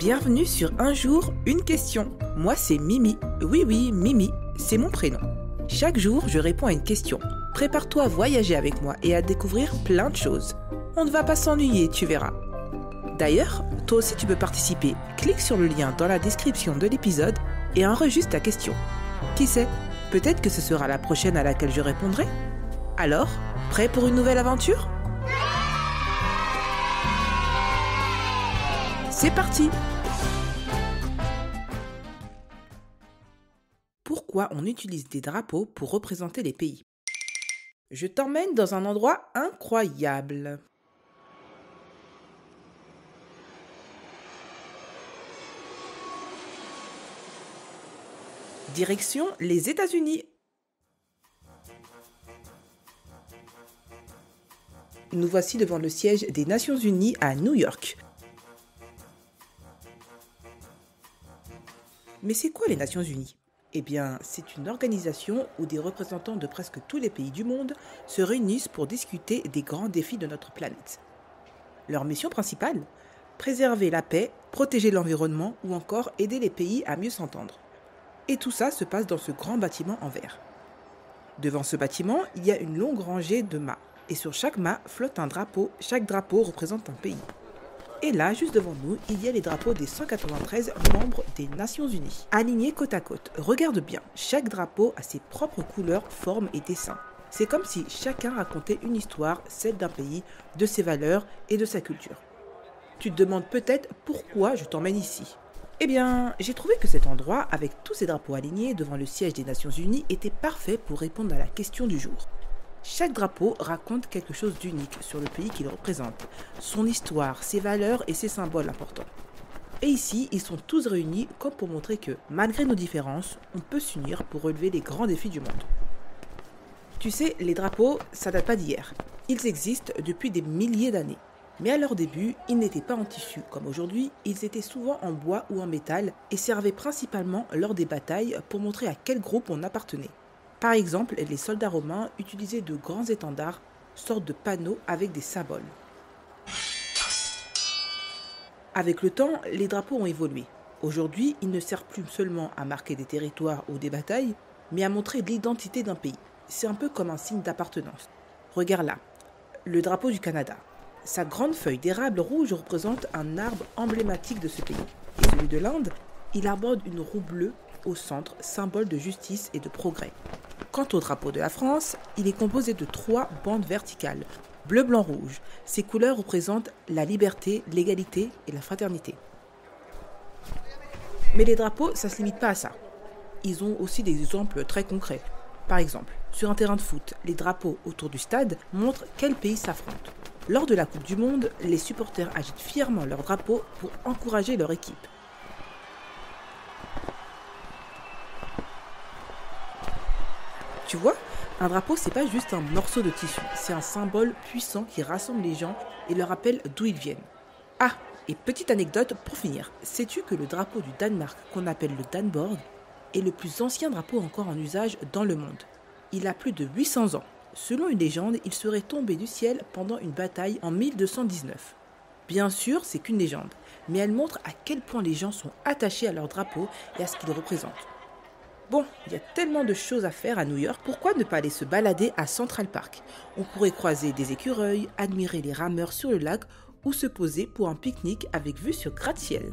Bienvenue sur Un jour, une question. Moi, c'est Mimi. Oui, Mimi, c'est mon prénom. Chaque jour, je réponds à une question. Prépare-toi à voyager avec moi et à découvrir plein de choses. On ne va pas s'ennuyer, tu verras. D'ailleurs, toi aussi tu peux participer. Clique sur le lien dans la description de l'épisode et enregistre ta question. Qui sait, peut-être que ce sera la prochaine à laquelle je répondrai. Alors, prêt pour une nouvelle aventure ? C'est parti ! Pourquoi on utilise des drapeaux pour représenter les pays ? Je t'emmène dans un endroit incroyable. Direction les États-Unis. Nous voici devant le siège des Nations Unies à New York. Mais c'est quoi les Nations Unies ? Eh bien, c'est une organisation où des représentants de presque tous les pays du monde se réunissent pour discuter des grands défis de notre planète. Leur mission principale ? Préserver la paix, protéger l'environnement ou encore aider les pays à mieux s'entendre. Et tout ça se passe dans ce grand bâtiment en verre. Devant ce bâtiment, il y a une longue rangée de mâts. Et sur chaque mât flotte un drapeau. Chaque drapeau représente un pays. Et là, juste devant nous, il y a les drapeaux des 193 membres des Nations Unies, alignés côte à côte. Regarde bien, chaque drapeau a ses propres couleurs, formes et dessins. C'est comme si chacun racontait une histoire, celle d'un pays, de ses valeurs et de sa culture. Tu te demandes peut-être pourquoi je t'emmène ici. Eh bien, j'ai trouvé que cet endroit, avec tous ces drapeaux alignés devant le siège des Nations Unies, était parfait pour répondre à la question du jour. Chaque drapeau raconte quelque chose d'unique sur le pays qu'il représente, son histoire, ses valeurs et ses symboles importants. Et ici, ils sont tous réunis comme pour montrer que, malgré nos différences, on peut s'unir pour relever les grands défis du monde. Tu sais, les drapeaux, ça date pas d'hier. Ils existent depuis des milliers d'années. Mais à leur début, ils n'étaient pas en tissu comme aujourd'hui, ils étaient souvent en bois ou en métal et servaient principalement lors des batailles pour montrer à quel groupe on appartenait. Par exemple, les soldats romains utilisaient de grands étendards, sortes de panneaux avec des symboles. Avec le temps, les drapeaux ont évolué. Aujourd'hui, ils ne servent plus seulement à marquer des territoires ou des batailles, mais à montrer l'identité d'un pays. C'est un peu comme un signe d'appartenance. Regarde là, le drapeau du Canada. Sa grande feuille d'érable rouge représente un arbre emblématique de ce pays. Et celui de l'Inde, il arbore une roue bleue au centre, symbole de justice et de progrès. Quant au drapeau de la France, il est composé de 3 bandes verticales, bleu, blanc, rouge. Ces couleurs représentent la liberté, l'égalité et la fraternité. Mais les drapeaux, ça ne se limite pas à ça. Ils ont aussi des exemples très concrets. Par exemple, sur un terrain de foot, les drapeaux autour du stade montrent quel pays s'affronte. Lors de la Coupe du Monde, les supporters agitent fièrement leur drapeau pour encourager leur équipe. Tu vois, un drapeau, c'est pas juste un morceau de tissu, c'est un symbole puissant qui rassemble les gens et leur rappelle d'où ils viennent. Ah, et petite anecdote pour finir, sais-tu que le drapeau du Danemark, qu'on appelle le Dannebrog, est le plus ancien drapeau encore en usage dans le monde. Il a plus de 800 ans. Selon une légende, il serait tombé du ciel pendant une bataille en 1219. Bien sûr, c'est qu'une légende, mais elle montre à quel point les gens sont attachés à leur drapeau et à ce qu'il représente. Bon, il y a tellement de choses à faire à New York, pourquoi ne pas aller se balader à Central Park ? On pourrait croiser des écureuils, admirer les rameurs sur le lac ou se poser pour un pique-nique avec vue sur gratte-ciel.